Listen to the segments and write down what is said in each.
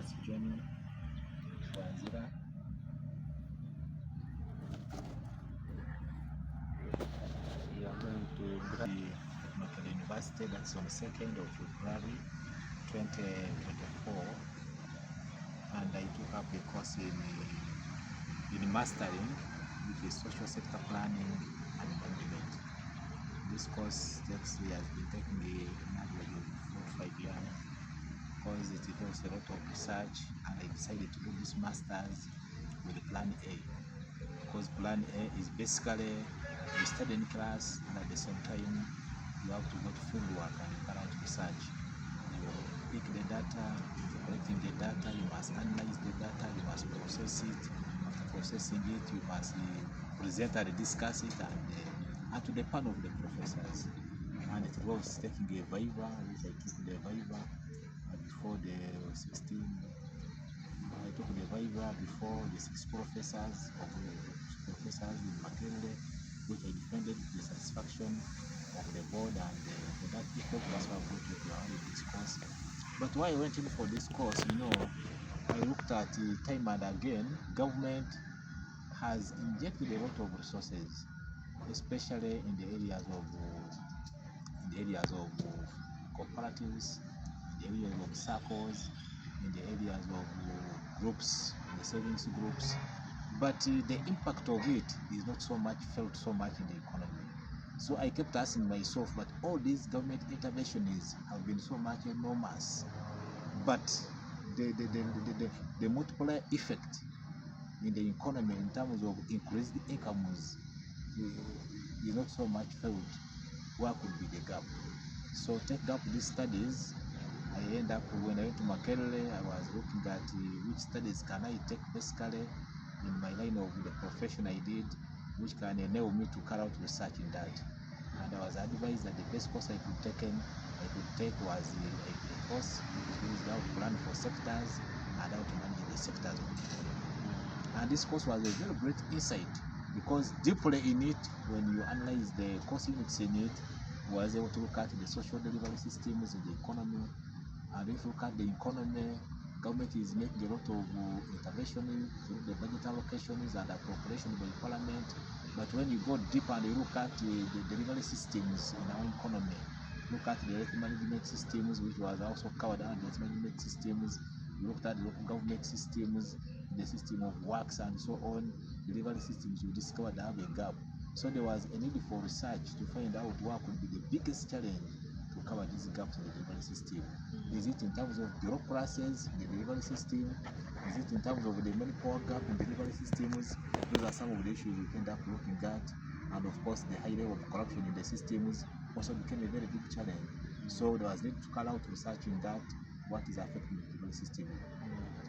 just joining Wanzila. We are going to the Makerere University. That's on 2nd of February 2024, and I took up a course in mastering, which is social sector planning and management. This course has been taking me an average of 4 to 5 years because it involves a lot of research, and I decided to do this master's with Plan A, because Plan A is basically you study in class and at the same time you have to go to field work and carry out research. You pick the data, collecting the data, you must analyze the data, you must process it. After processing it, you must present and discuss it and to the panel of the professors. And it involves taking a viva, which I took the viva before the 16. I took the viva before the 6 professors in Makerere, which I defended to the satisfaction of the board, and for that effect, that's why I got to this course. But why I went in for this course, I looked at the time and again, government has injected a lot of resources, especially in the areas of cooperatives, in the areas of circles, in the areas of groups, the savings groups. But the impact of it is not felt so much in the economy. So I kept asking myself, but all these government interventions have been so much enormous, but the multiplier effect in the economy in terms of increased incomes is not so much felt. Where could be the gap? So taking up these studies, I end up, when I went to Makerere, I was looking at which studies can I take basically in my line of the profession I did, which can enable me to carry out research in that. And I was advised that the best course I could take was a course which means how to plan for sectors and how to manage the sectors. And this course was a very great insight, because deeply in it, when you analyze the course units in it, was able to look at the social delivery systems in the economy. And if you look at the economy, government is making a lot of intervention through the budget allocations and appropriation by parliament. But when you go deeper and you look at the delivery systems in our economy, look at the health management systems, which was also covered under health management systems, you looked at the local government systems, the system of works and so on, delivery systems, you discovered they have a gap. So there was a need for research to find out what could be the biggest challenge to cover these gaps in the delivery system. Is it in terms of bureaucracies in the delivery system? Is it in terms of the manpower gap in delivery systems? Those are some of the issues we end up looking at. And of course, the high level of corruption in the systems also became a very big challenge. So there was need to carry out research in that, what is affecting the delivery system.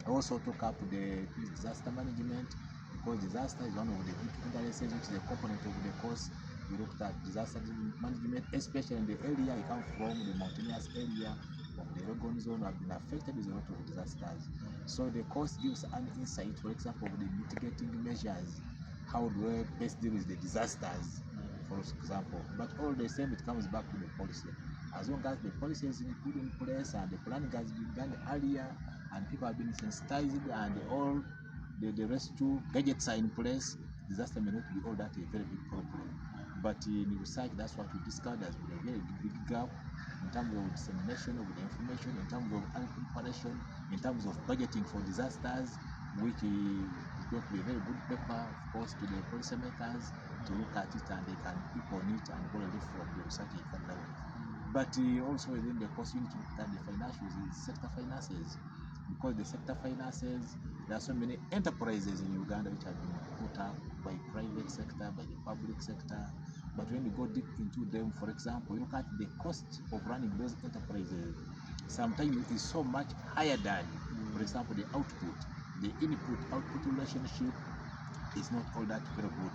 I also took up the disaster management, because disaster is one of the big interests, which is a component of the course. We looked at disaster management, especially in the area I come from, the mountainous area of the Oregon zone have been affected with a lot of disasters. So the course gives an insight, for example, of the mitigating measures. How do we best deal with the disasters, for example? But all the same, it comes back to the policy. As long as the policy is put in place and the planning has been done earlier and people have been sensitized and all the rescue gadgets are in place, disaster may not be all that a very big problem. But in research, that's what we discovered has been a very big gap in terms of dissemination of the information, in terms of preparation, in terms of budgeting for disasters, which is going to be a very good paper, of course, to the policymakers to look at it, and they can pick on it and go away from the research they can level. But also within the course, you need to look at the financials, the sector finances, because the sector finances, there are so many enterprises in Uganda which have been put up by private sector, by the public sector. But when you go deep into them, for example, you look at the cost of running those enterprises, sometimes it is so much higher than, for example, the output. The input-output relationship is not all that very good.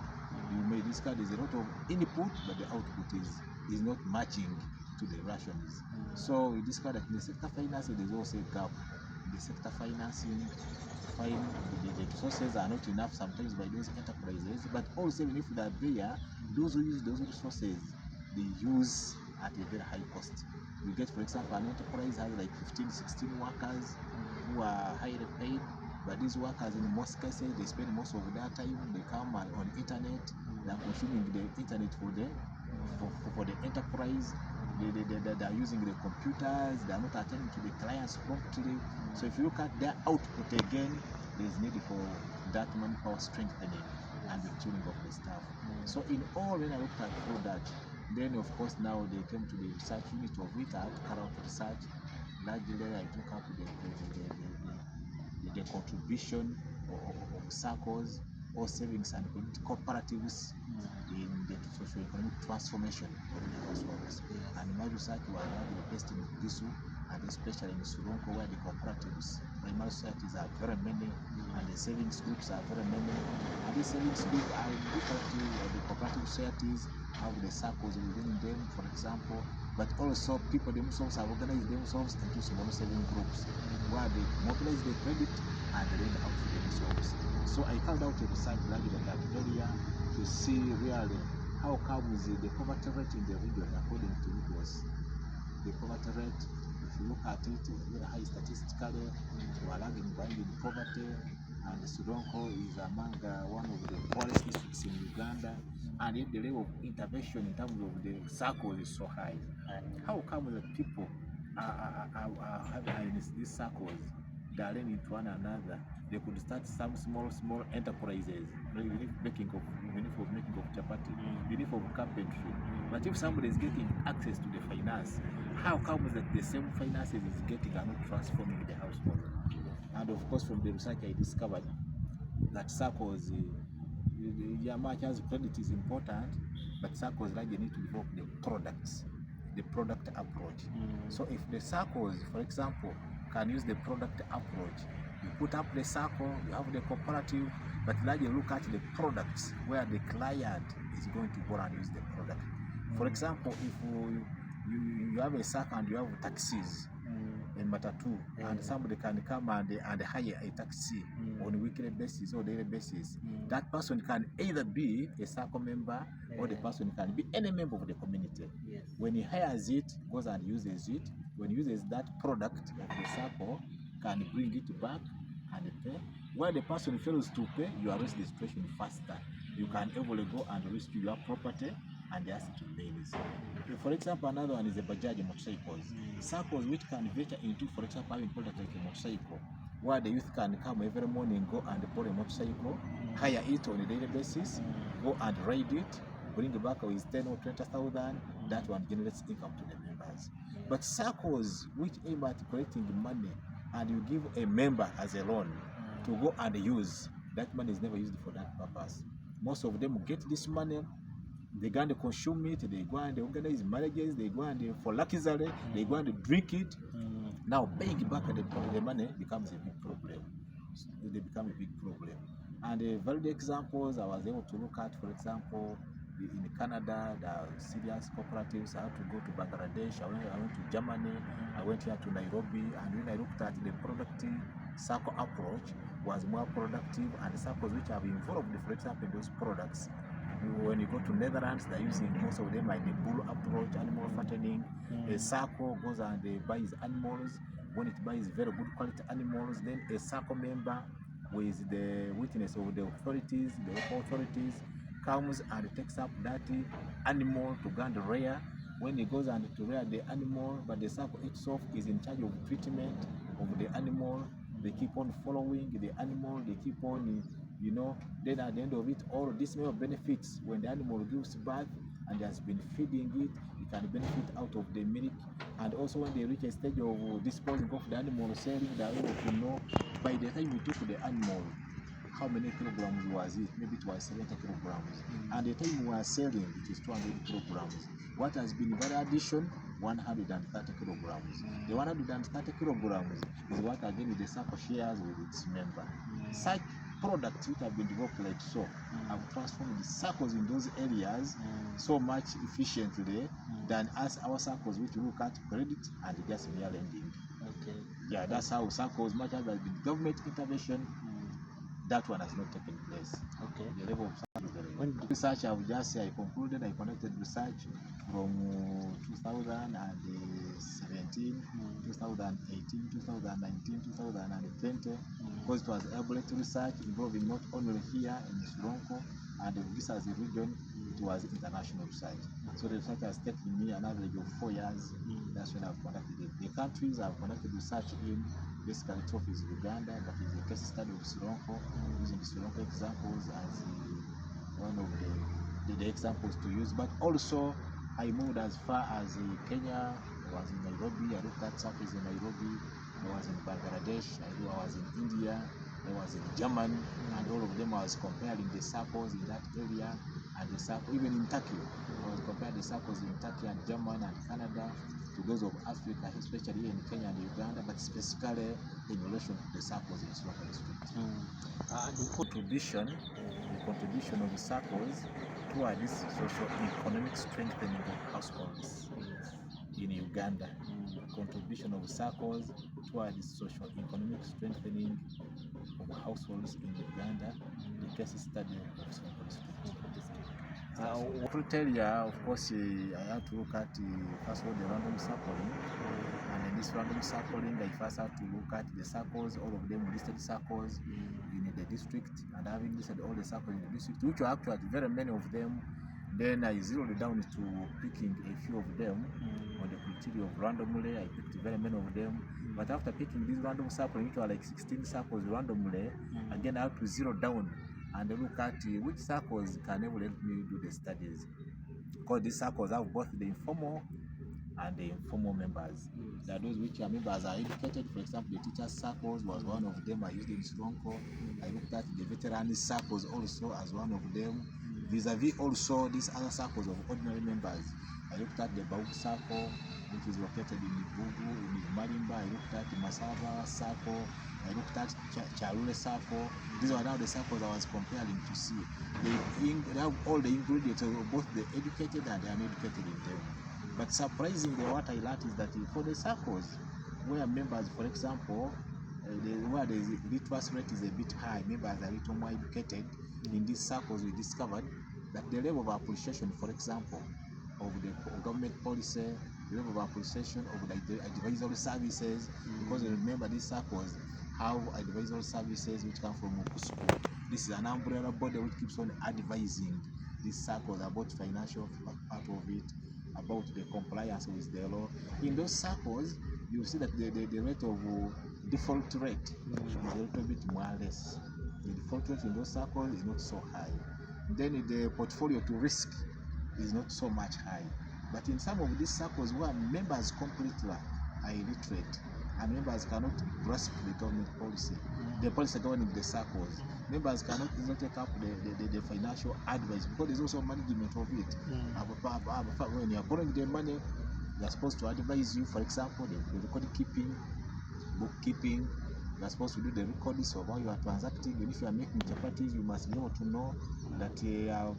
You may discover there's a lot of input, but the output is not matching to the rations. So we discovered that in the sector financing, there's also a gap. In the sector financing, the resources are not enough sometimes by those enterprises, but also even if they are there, those who use those resources, they use at a very high cost. You get, for example, an enterprise has like 15, 16 workers, who are highly paid, but these workers in most cases they spend most of their time, they come on internet, they are consuming the internet for the enterprise. They are using the computers, they are not attending to the clients promptly. So if you look at their output again, there is need for that manpower strengthening and the tuning of the staff. So in all, when I looked at all that, then of course now they came to the research unit of it. I had to carry out research. Largely I took up the contribution of circles or savings and cooperatives in the socio-economic transformation of the households. And my research was largely based in Gisu, and especially in Sironko, where the cooperatives, primary societies are very many, and the savings groups are very many. And these savings groups are different to the cooperative societies, have the circles within them, for example, but also people themselves have organized themselves into small saving groups where they mobilize the credit and lend out to themselves. So I carried out a research largely on that area to see really how comes the poverty rate in the region according to it was the poverty rate. If you look at it, it's very high statistically. We are lagging behind in poverty, and Sironko is among one of the poorest districts in Uganda, and yet the level of intervention in terms of the circles is so high. How come that people are having these circles that lend into one another? They could start some small enterprises, making of chapati, beneath of carpentry. But if somebody is getting access to the finance, how comes that the same finances is getting and not transforming the household? And of course, from the research I discovered that circles, much as credit is important, but circles like they need to develop the products, the product approach. So if the circles, for example, can use the product approach, you put up the circle, you have the cooperative, but largely look at the products where the client is going to go and use the product. For example, if you have a circle and you have taxis in Matatu, and somebody can come and hire a taxi on a weekly basis or daily basis, that person can either be a circle member or the person can be any member of the community. When he hires it, goes and uses it, when he uses that product of the circle, can bring it back and pay. Where the person fails to pay, you arrest the situation faster. You can easily go and rescue your property and ask to pay this. For example, another one is the Bajaj motorcycles. Circles which can venture into, for example, having product like a motorcycle, where the youth can come every morning, go and borrow a motorcycle, hire it on a daily basis, go and ride it, bring it back with 10 or 20,000, that one generates income to the members. But circles which aim at collecting money and you give a member as a loan to go and use, that money is never used for that purpose. Most of them get this money, they go and consume it, they go and organize marriages, they go and for luxury, they go and drink it. Now paying back the money becomes a big problem. They become a big problem. And valid examples I was able to look at, for example, in Canada, there are serious cooperatives. I had to go to Bangladesh, I went to Germany, I went here to Nairobi, and when I looked at the productive circle approach was more productive, and the circles which have involved, for example, in those products. When you go to Netherlands, they're using most of them like the bull approach, animal fattening. A circle goes and buys animals. When it buys very good quality animals, then a circle member with the witness of the authorities, the local authorities, comes and takes up that animal to go and rear. When he goes and to rear the animal, but the circle itself is in charge of treatment of the animal. They keep on following the animal, they keep on, then at the end of it, all this may have benefits. When the animal gives birth and has been feeding it, it can benefit out of the milk. And also when they reach a stage of disposing of the animal, selling, they are able to know by the time you took the animal, how many kilograms was it? Maybe it was 70 kilograms. And the time we are selling, it is 200 kilograms. What has been very addition? 130 kilograms. The 130 kilograms is what again the circle shares with its member. Such products which have been developed like so have transformed the circles in those areas so much efficiently than as our circles which look at credit and just mere lending. Yeah, that's how circles, much as there has been government intervention, that one has not taken place. The level of circles is very low. Research I concluded, I conducted research from 2017, 2018, 2019, 2020, because it was able to research involving not only here in Sironko and this as a region, it was international research. So the research has taken me an average of 4 years. That's when I've conducted it. The countries I've conducted research in, basically top is Uganda, that is the case study of Sironko, using the Sironko examples as one of the examples to use. But also I moved as far as Kenya. I was in Nairobi. I looked at circles in Nairobi. I was in Bangladesh. I was in India. I was in Germany, and all of them I was comparing the circles in that area and the circle, even in Turkey. I was comparing the circles in Turkey and Germany and Canada to those of Africa, especially in Kenya and Uganda, but specifically in relation to the circles in Sironko district. The contribution of the circles toward this socio-economic strengthening of households in Uganda. Contribution of circles toward the socio-economic strengthening of households in Uganda, the case study of Sironko district. Criteria, of course, I had to look at first of all the random sampling, and in this random sampling, I first had to look at the circles, all of them listed circles in the district, and having listed all the circles in the district, which were actually very many of them. Then I zeroed down to picking a few of them on the criteria of randomly. I picked very many of them, but after picking these random samples, which were like 16 circles randomly, again I had to zero down and look at which circles can able help me do the studies, because these circles have both the informal and the informal members. There are those which are members are educated. For example, the teachers' circles was one of them. I used in Sironko. I looked at the veteran circles also as one of them. Vis-a-vis also these other circles of ordinary members. I looked at the Bauku circle, which is located in Ibugu, in Marimba. I looked at the Masava circle. I looked at Charule circle. These are now the circles I was comparing to see. They have all the ingredients of both the educated and the uneducated in them. But surprisingly, what I learned is that for the circles where members, for example, where the literacy rate is a bit high, members are a little more educated, in these circles we discovered that the level of appreciation, for example, of the government policy, the level of appreciation of the advisory services, because remember these circles have advisory services which come from Okusco. This is an umbrella body which keeps on advising these circles about financial part of it, about the compliance with the law. In those circles, you see that the rate of default rate is a little bit more or less. The default rate in those circles is not so high. Then the portfolio to risk is not so much high. But in some of these circles where members completely are illiterate and members cannot grasp the government policy, the policy governing the circles, members cannot easily take up the financial advice, because there's also management of it. When you're borrowing the money, they're supposed to advise you, for example, the record keeping, bookkeeping. You're supposed to do the records of how you are transacting. And if you are making chapatis, you must be able to know that today out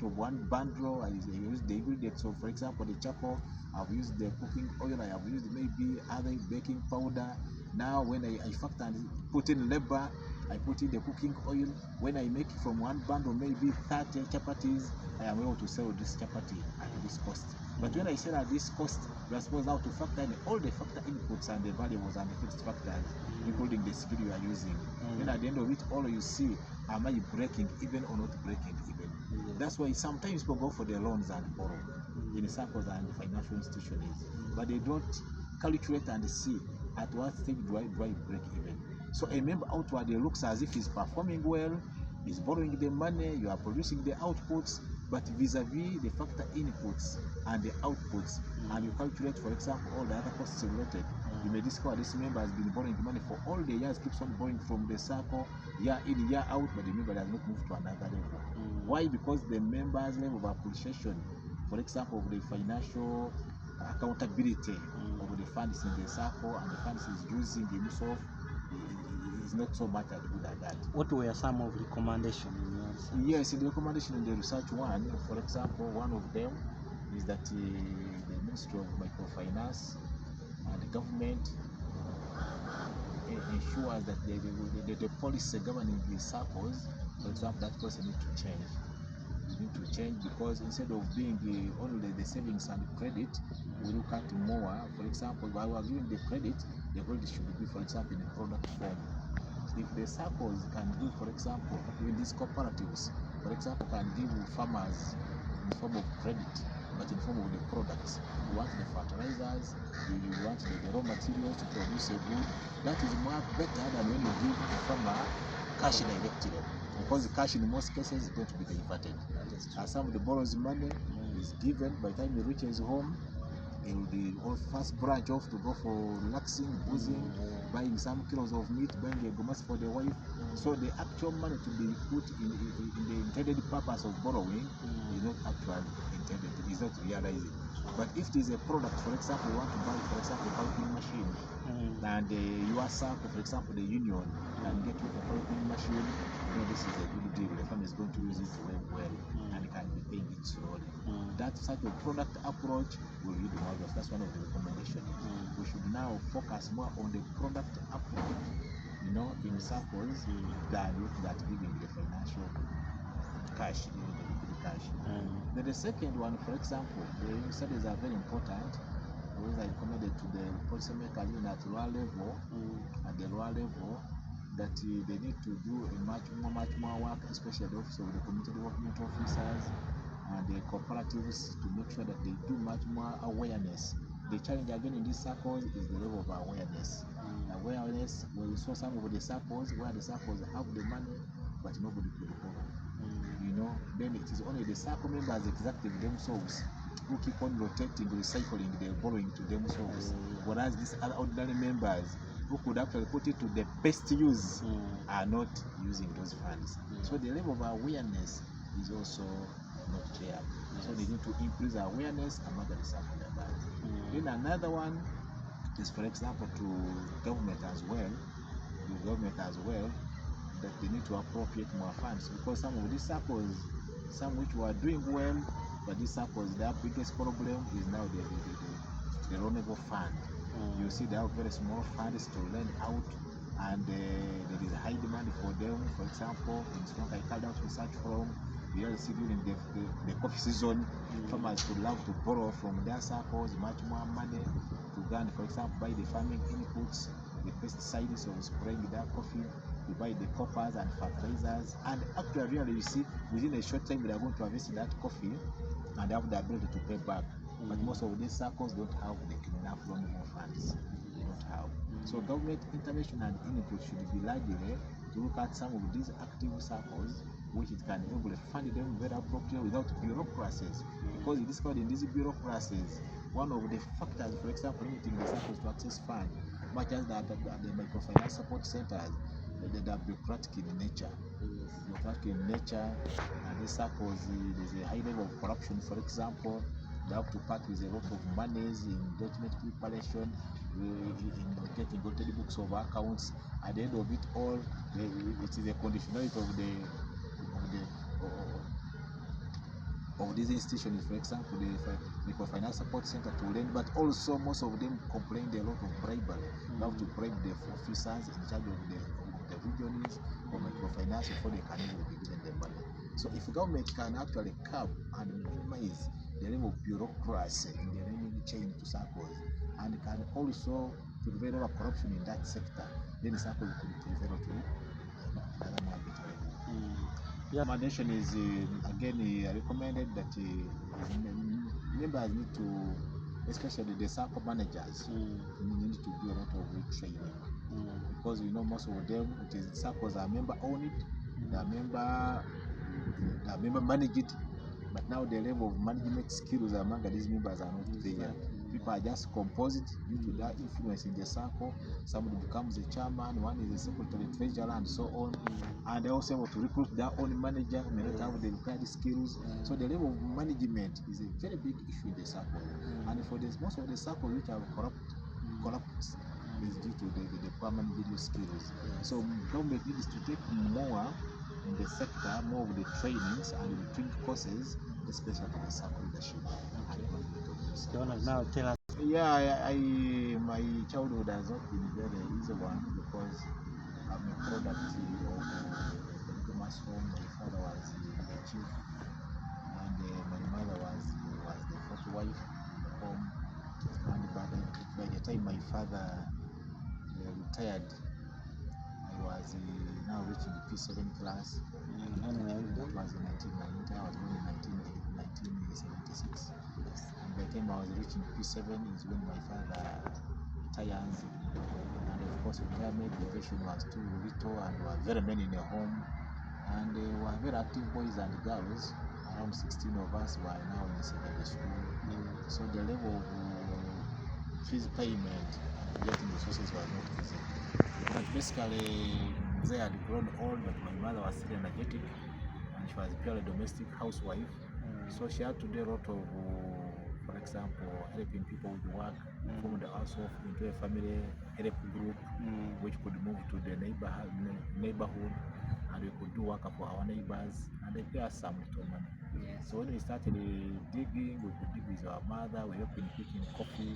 of one bundle, I use the ingredients. So, for example, the charcoal, I've used the cooking oil, I have used maybe other baking powder. Now, when I factor and put in labor, I put in the cooking oil. When I make from one bundle, maybe 30 chapatis, I am able to sell this chapati at this cost. But when I sell at this cost, we are supposed now to factor in all the factor inputs and the variables and the fixed factors, including the skill you are using. Then at the end of it, all you see, am I breaking even or not breaking even? That's why sometimes people go for the loans and borrow in the circles and the financial institutions, but they don't calculate and see at what stage do I break even. So a member outwardly looks as if he's performing well, he's borrowing the money, you are producing the outputs, but vis-a-vis the factor inputs and the outputs, and you calculate, for example, all the other costs related, you may discover this member has been borrowing money for all the years, keeps on borrowing from the circle, year in, year out, but the member does not move to another level. Why? Because the member's level of appreciation, for example, of the financial accountability of the funds in the circle and the funds he's using himself is not so much as good at that. What were some of recommendations in your research? Yes, in the recommendation in the research one, for example, one of them is that the Ministry of Microfinance and the government ensures that the policy governing the circles, for example, that policy needs to change. we need to change, because instead of being only the savings and credit, we look at more. For example, while we are giving the credit should be, for example, in a product form. If the circles can give, for example, in these cooperatives, for example, can give farmers in form of credit, but in form of the products. You want the fertilizers, you want the raw materials to produce a good. That is more better than when you give the farmer cash directly, because the cash in most cases is going to be diverted. As somebody borrows money, is given, by the time he reaches home, he will be first branch off to go for relaxing, boozing, buying some kilos of meat, buying a gomas for the wife. So the actual money to be put in the intended purpose of borrowing is not actually intended, is not realizing. But if it is a product, for example, you want to buy, for example, a calculating machine, and your circle, for example, the union, can get you a calculating machine, this is a good deal. The family is going to use it well, and can be paying it slowly. That type of product approach will lead to others. That's one of the recommendations. We should now focus more on the product approach, in circles, than looking at giving the financial cash, the liquid cash. Then the second one, for example, the studies are very important. Always I recommended to the policymakers at lower level, that they need to do a much more work, especially also with the community development officers and the cooperatives, to make sure that they do much more awareness. The challenge again in these circles is the level of awareness. Awareness, when we saw some of the circles where the circles have the money, but nobody could borrow. Then it is only the circle members exactly themselves who keep on rotating, recycling their borrowing to themselves. Whereas these other ordinary members who could actually put it to the best use are not using those funds. So the level of awareness is also not there. So they need to increase awareness among the circle members. Then another one is, for example, to government as well, that they need to appropriate more funds, because some of these circles, some which were doing well, but these circles, their biggest problem is now the loanable fund. You see, they have very small funds to lend out, and there is a high demand for them. For example, in Sironko, I carried out research from the LC during the coffee season. Farmers would love to borrow from their circles much more money to go and, for example, buy the farming inputs, the pesticides of spraying their coffee, to buy the coppers and fertilizers, and actually really, you see, within a short time they are going to harvest that coffee and have the ability to pay back. But most of these circles don't have enough loanable funds. They don't have. So government intervention and input should be largely to look at some of these active circles, which it can able to fund them very appropriately without bureaucracies. Because in these bureaucracies, one of the factors, for example, limiting the circles to access fund, much as that the microfinance support centers, they are bureaucratic in nature. And these circles, there's a high level of corruption. For example, they have to part with a lot of monies in document preparation, in getting audited books of accounts. At the end of it all, it is a conditionality of these institutions. For example, the microfinance support center to lend, but also most of them complain a lot of bribery. They have to bribe the officers in charge of the regions or microfinance before they can even be given the money. So if government can actually curb and minimize the level of bureaucracy in the lending chain to circles, and can also prevent all corruption in that sector, then the circle could prevail to another more better level. Recommendation is again recommended that members need to, especially the circle managers, need to do a lot of retraining, because most of them, it is circles are member owned, they are member managed, but now the level of management skills among these members are not there. People are just composite due to their influence in the circle. Somebody becomes a chairman, one is a secretary, treasurer, and so on. And they also able to recruit their own manager, may not have the required skills. So the level of management is a very big issue in the circle. And for this, most of the circles which are corrupt is due to the poor managerial skills. So government needs to take more in the sector, more of the trainings and the training courses, especially in the circle leadership. Now tell us. Yeah, my childhood has not been very easy one, because I'm a product of the Thomas home. My father was the chief time my father retired, I was now reaching the P7 class. That was in 1990. I was born in 1976. And by the time I was reaching P7 is when my father retired. And of course, retirement, the patient was too little, and there were very many in the home. And they were very active boys and girls. Around 16 of us were now in secondary school. So the level of fees payment and getting resources was not easy. But basically, they had grown old, but my mother was still energetic, and she was purely domestic housewife. So she had to do a lot of, for example, helping people with work, formed also into a family help group, which could move to the neighborhood, and we could do work for our neighbors, and they pay us some little money. So when we started digging, we could dig with our mother. We helped in picking coffee,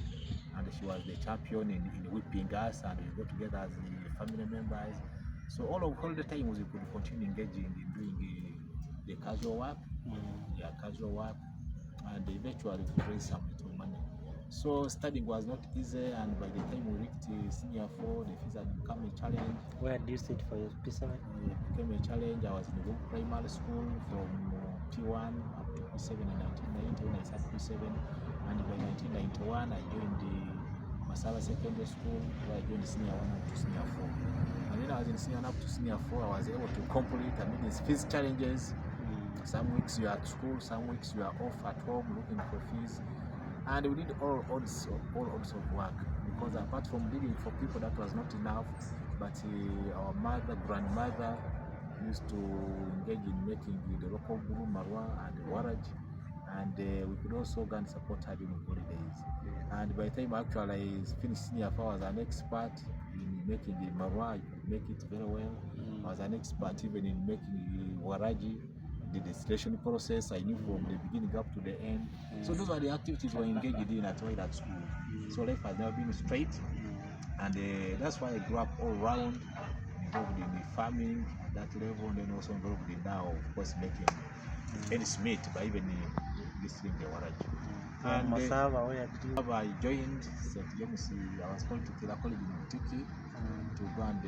and she was the champion in whipping us, and we got together as the family members. So all the time we could continue engaging in doing the casual work, and eventually we raised some little money. So studying was not easy, and by the time we reached senior 4, the fees had become a challenge. Where did you sit for your P7? It became a challenge. I was in the primary school from P1 up to P7 in 1990 when I started P7, and by 1991 I joined the Masala Secondary School, where I joined senior 1 up to senior 4. And when I was in senior 1 up to senior 4, I was able to complete, these fees challenges. Some weeks you are at school, some weeks you are off at home looking for fees. And we did all odds of work, because apart from dealing for people, that was not enough. But our grandmother used to engage in making the local guru, marwa and waraj, and we could also go and support her during holidays. And by the time actually I finished senior 4, I was an expert in making the marwa. I could make it very well. I was an expert even in making the waraji, the distillation process. I knew from the beginning up to the end. So those were the activities we engaged in at school. So life has never been straight, and that's why I grew up all round, involved in the farming at that level, and then also involved in now, of course, making ends meet by even distilling the waraj. And Masava, where did you? I joined St. James. I was called to Kira College in Butiki to go and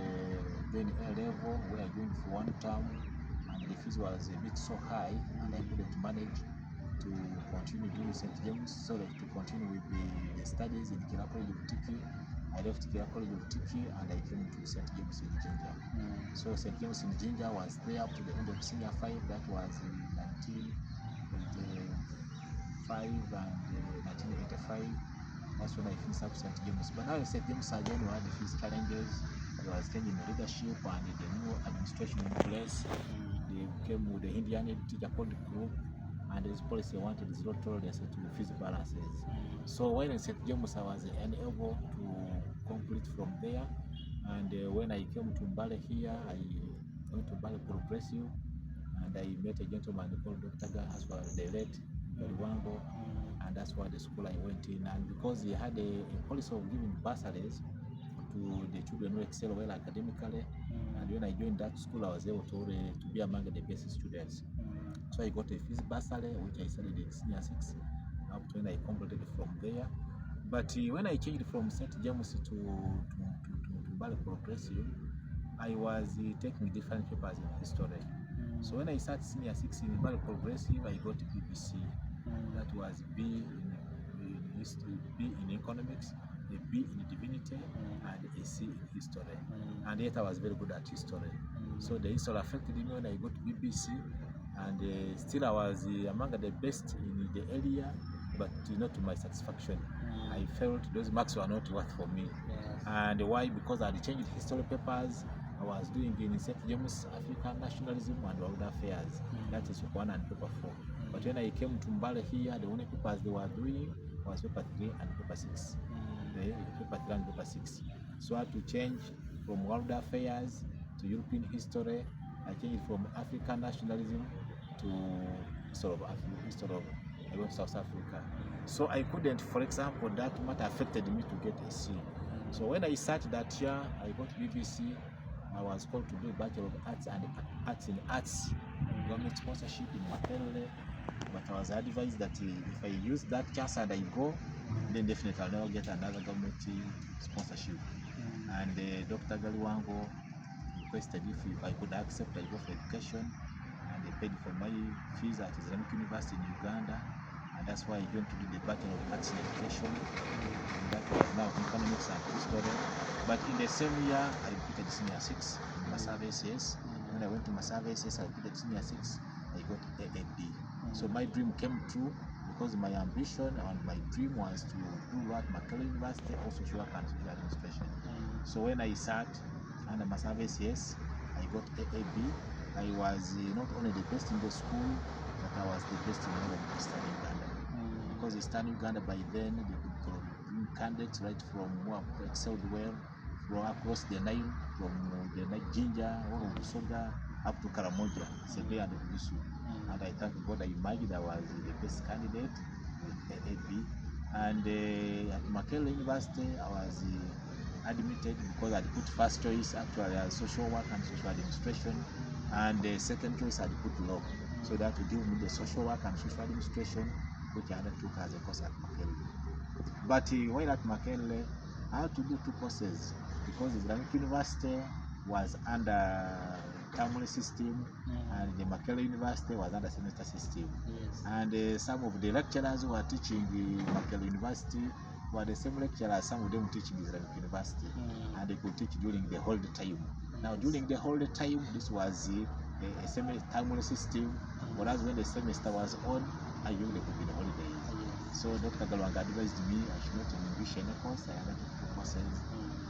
join A level, where I joined for 1 term. The fees was a bit so high, and I couldn't manage to continue doing St. James, so that to continue with the studies in Kira College of Tiki. I left Kira College of Tiki and I came to St. James in Jinja. So St. James in Jinja was there up to the end of senior 5. That was in 1985 and 1985. That's when I finished up St. James. But now in St. James again, we had the fees challenges. There was changing the leadership and the new administration in place. They came with the Indian teacher called group, and this policy wanted zero tolerance to fees balances. So when in St. James, I was unable to complete from there, and when I came to Mbale here, I went to Mbale Progressive, and I met a gentleman called Dr. Gahas, the late Wango, and that's why the school I went in. And because he had a policy of giving bursaries to the children who excel well academically, and when I joined that school, I was able to be among the best students. So I got a fees bursary, which I studied in senior 6 up to when I completed from there. But when I changed from St. James to Mbale Progressive, I was taking different papers in history. So when I started senior 6 in Mbale Progressive, I got BBC. That was B in history, B in economics, a B in divinity, and a C in history. And yet I was very good at history. So the history affected me when I got to BBC, and still I was among the best in the area, but not to my satisfaction. I felt those marks were not worth for me. And why? Because I had changed history papers. I was doing in St. James African nationalism and world affairs. That is paper 1 and paper 4. But when I came to Mbale here, the only papers they were doing was paper 3 and paper 6. Paper 3 and paper 6. So I had to change from world affairs to European history. I changed from African nationalism to history of South Africa. So I couldn't, for example, that matter affected me to get a C. So when I started that year, I got BBC. I was called to do a Bachelor of Arts and Arts in Arts, government sponsorship in Makerere. But I was advised that if I use that chance and I go, then definitely I'll never get another government sponsorship. And Dr. Galiwango requested if I could accept, I go for education, and they paid for my fees at Islamic University in Uganda, and that's why I went to do the Bachelor of Arts in Education, and that was now economics and history. But in the same year, I repeated senior 6 in Masava SS. When I went to Masava SS, I repeated senior 6, I got AAB. So my dream came true, because my ambition and my dream was to do what Makerere University, also social work and social administration. So when I sat under Masava SS, I got AAB. I was not only the best in the school, but I was the best in all of Eastern Uganda. Because Eastern Uganda by then, they could bring candidates right from who have excelled well, from across the Nile, from the Jinja, all of Busoga, up to Karamoja, Sebe and Busu. And I thank God I imagined I was the best candidate with AAB. And at Makerere University, I was admitted because I put first choice actually as social work and social administration, and the second choice I put law. So that would give me the social work and social administration, which I undertook as a course at Makerere. But while at Makerere, I had to do 2 courses because Islamic University was under terminal system, and the Makerere University was under semester system. And some of the lecturers who were teaching the Makerere University were the same lecturers, some of them teaching Islamic University, and they could teach during the holiday time. Now during the holiday time, this was a semi-terminal system, whereas when the semester was on, I knew they could be the holidays. So Dr. Galwanga advised me I should not english any course. I undertook 2 courses.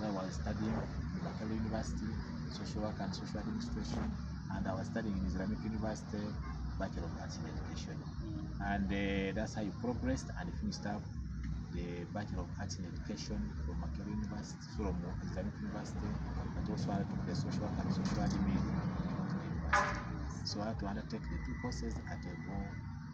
I was studying in Makerere University, social work and social administration, and I was studying in Islamic University, Bachelor of Arts in Education. And that's how I progressed and finished up the Bachelor of Arts in Education from Makerere University, from Islamic University, but also I took the social work and social admin from the university. So I had to undertake the 2 courses at a go,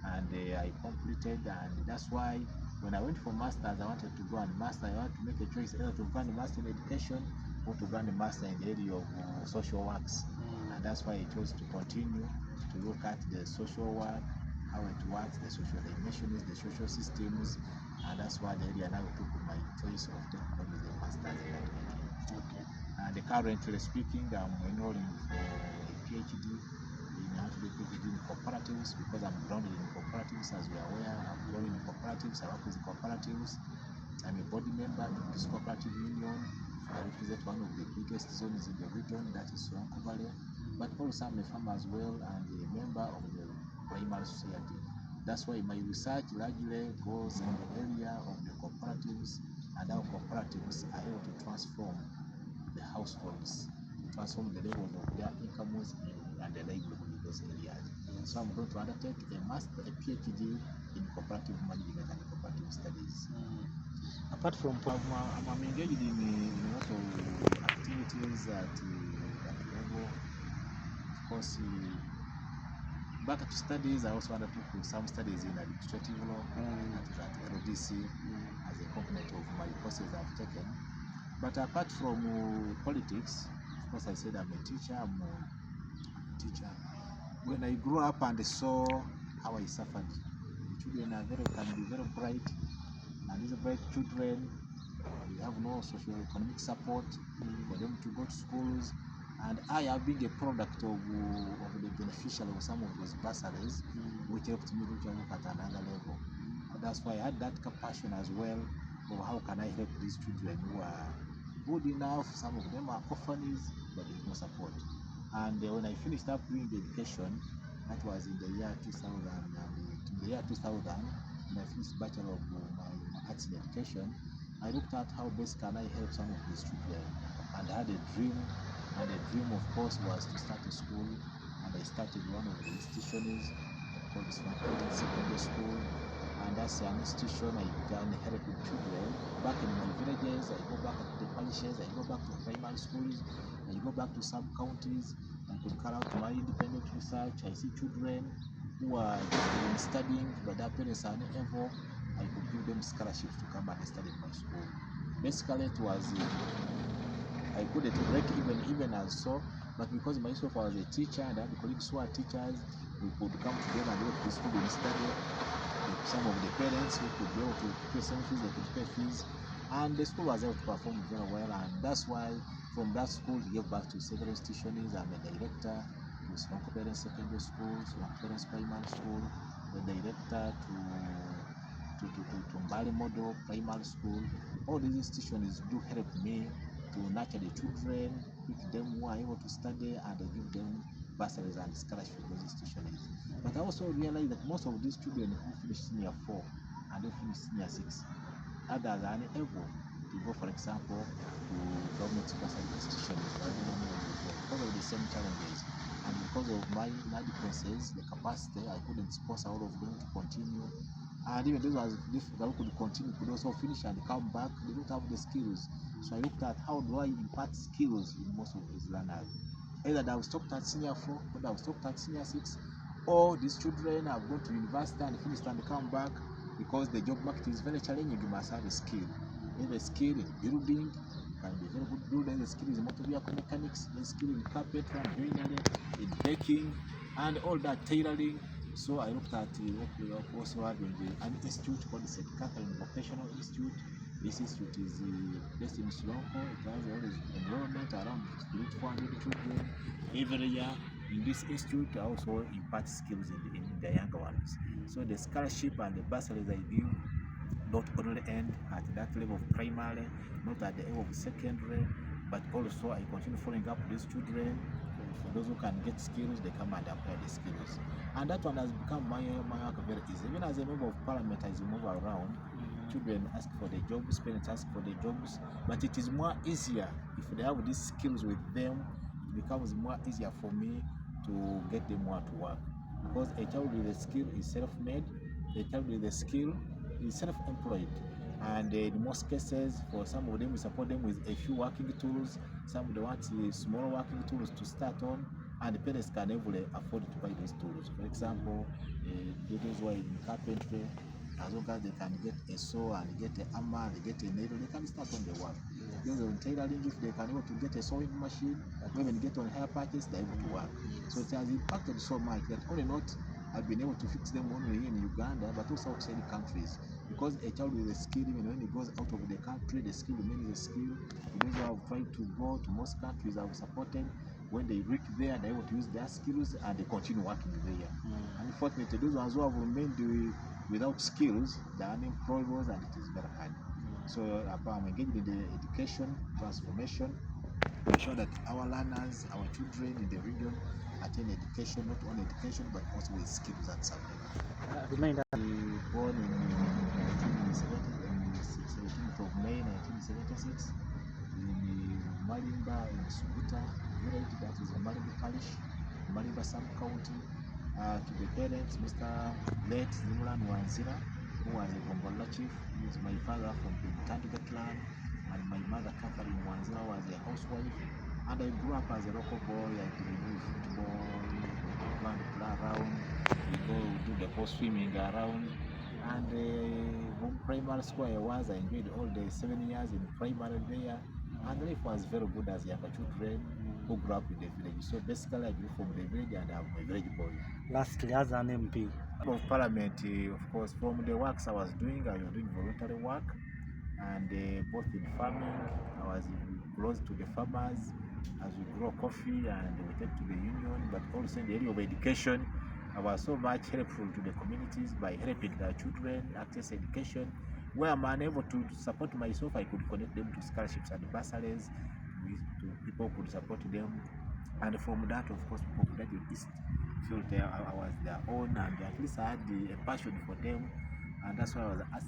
and I completed, and that's why when I went for masters, I wanted to go and master. I had to make a choice either to go and master in education or to go and master in the area of social works. And that's why I chose to continue to look at the social work, how it works, the social dimensions, the social systems, and that's why the area now took my choice of taking the masters in that. And currently speaking, I'm enrolling for a PhD in cooperatives, because I'm grounded in cooperatives, as we are aware. I'm grounded in cooperatives, I work with cooperatives. I'm a body member in this cooperative union. I represent one of the biggest zones in the region, that is Sironko Valley. But also I'm a farmer as well, and a member of the primary society. That's why my research largely goes in the area of the cooperatives and how cooperatives are able to transform the households, transform the levels of their incomes and the livelihood in those areas. So I'm going to undertake a PhD in cooperative management and cooperative studies. Apart from I'm engaged in a lot of activities at level. Of course, back to studies, I also undertook some studies in administrative law at LDC as a component of my courses I've taken. But apart from politics, of course, I said I'm a teacher. When I grew up and saw how I suffered, the children can be very bright, and these bright children, they have no socio-economic support for them to go to schools. And I have been a product of the beneficiary of some of those bursaries, which helped me reach at another level. And that's why I had that compassion as well of how can I help these children who are good enough. Some of them are orphans, but there's no support. And when I finished up doing the education, that was in the year 2000. When I finished Bachelor of my Arts in Education, I looked at how best can I help some of these children, and I had a dream. And the dream, of course, was to start a school, and I started one of the institutions called the Sironko Secondary School. And that's an institution I began helping children back in my villages. I go back to the parishes, I go back to primary schools, I go back to some counties, and to carry out my independent research. I see children who are studying, but their parents are unable. I could give them scholarships to come and study in my school. Basically, it was I couldn't break even as so, but because myself I was a teacher and I had colleagues who are teachers, we could come together and go to the school and study. some of the parents who could be able to pay some fees, they could pay fees, and the school was able to perform very well. And that's why from that school he gave back to several institutions. I'm a director to Sironko Parents Secondary School, Sironko Parents Primary School, the director to Mbali Model Primary School. All these institutions do help me to nurture the children, pick them who are able to study, and give them bursaries and scholarships for those institutions. But I also realized that most of these children who finish senior 4 and who finish senior 6, others are unable to go, for example, to government bursary institutions because of the same challenges. And because of my inadequacies, the capacity, I couldn't sponsor all of them to continue. And even those who could continue could also finish and come back. They don't have the skills. So I looked at how do I impart skills in most of these learners. Either they have stopped at senior 4, or they have stopped at senior 6, or these children have gone to university and finished and come back because the job market is very challenging. You must have a skill. You have a skill in building, can be very good builder. The skill is motor vehicle mechanics, the skill in carpentry and joinery, in baking, and all that tailoring. So I looked at also having an institute called the Sasaga Vocational Institute. This institute is based in Sironko. It has always enrollment around 400 children every year. In this institute, I also impart skills in the younger ones. So the scholarship and the bursaries I give not only end at that level of primary, not at the level of secondary, but also I continue following up these children. For those who can get skills, they come and acquire the skills. And that one has become my work very easy. Even as a member of parliament, as you move around, children ask for the jobs, parents ask for the jobs, but it is more easier if they have these skills with them. It becomes more easier for me to get them more to work, because a child with a skill is self-made, a child with a skill is self-employed, and in most cases, for some of them, we support them with a few working tools. Some of them want small working tools to start on, and the parents can never afford to buy those tools. For example, those who are in carpentry, as long as they can get a saw and get a hammer and get a needle, they can start on the work. Those on tailoring, if they can able to get a sewing machine, or even get on hair patches, they're able to work. So it has impacted so much that only not I've been able to fix them only in Uganda, but also outside the countries. Because a child with a skill, even when he goes out of the country, the skill remains a skill. Those who have tried to go to most countries have supported. When they reach there, they're able to use their skills and they continue working there. Unfortunately, those ones who have remained without skills, they are unemployed, and it is very hard. So I'm engaged in the education transformation to ensure that our learners, our children in the region attain education, not only education, but also with skills and something. Reminder. Born in 17th of May 1976 in Malimba in Subuta village, that is Malimba Parish, Malimba Sub-County. To the parents, Mr. late Wanzila, who was a Gongola chief, who is my father from the Tandiga clan, and my mother Catherine Wanzila was a housewife. And I grew up as a local boy. I did football, play around, we go do the ball swimming around. And from primary school I enjoyed all the 7 years in primary there. And life was very good as younger children who grew up in the village. So basically I grew from the village and I'm a village boy. Lastly, as an MP. Of Parliament, of course, from the works I was doing voluntary work, and both in farming, I was close to the farmers as we grow coffee and we take to the union, but also in the area of education, I was so much helpful to the communities by helping their children access education. Where I'm unable to support myself, I could connect them to scholarships and bursaries, to people who could support them. And from that, of course, people who graduate East felt I was their own, and at least I had a passion for them. And that's why I was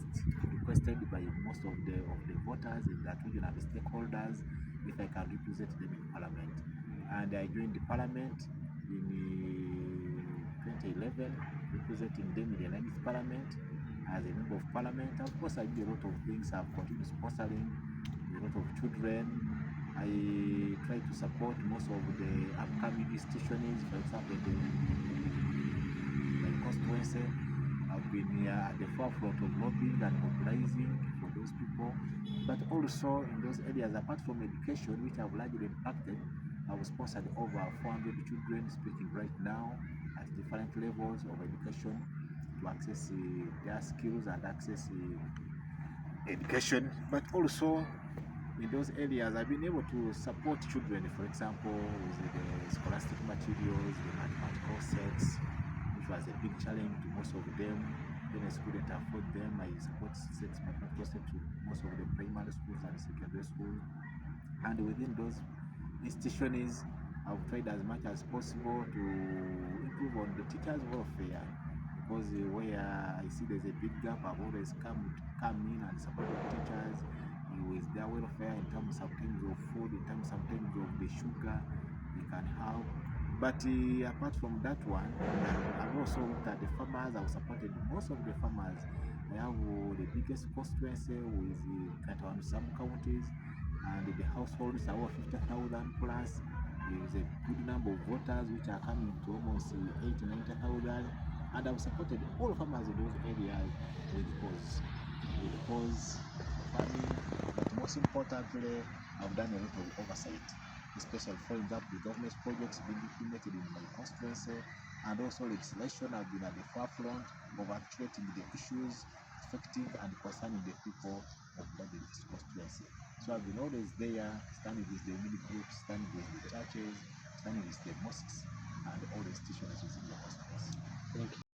requested by most of the voters in that region and the stakeholders if I can represent them in Parliament. And I joined the Parliament in 2011, representing them in the 9th Parliament as a member of Parliament. Of course, I did a lot of things. I've continued sponsoring a lot of children. I try to support most of the upcoming institutions, for example, my constituency. I've been at the forefront of lobbying and mobilizing for those people. But also in those areas, apart from education, which I've largely impacted, I've sponsored over 400 children speaking right now at different levels of education, to to access their skills and access education. But also in those areas, I've been able to support children, for example, with the scholastic materials, the mathematical sets, which was a big challenge to most of them. Parents couldn't afford them. I support sets, mathematical sets to most of the primary schools and secondary schools. And within those institutions, I've tried as much as possible to improve on the teachers' welfare, because where I see there's a big gap, I've always come in and supported teachers with their welfare in terms sometimes of food, in terms sometimes of the sugar they can have. But apart from that one, I've also looked at the farmers. I've supported most of the farmers. I have the biggest constituency with some counties, and the households are over 50,000 plus. There is a good number of voters which are coming to almost 80 to 90,000, and I've supported all farmers in those areas with cause farming. But most importantly, I've done a lot of oversight, especially for example the government projects being implemented in my constituency, and also legislation. I've been at the forefront of articulating the issues affecting and concerning the people of that constituency. So I've been always there, standing with the mini groups, standing with the churches, standing with the mosques, and all the institutions within the constituency. Thank you.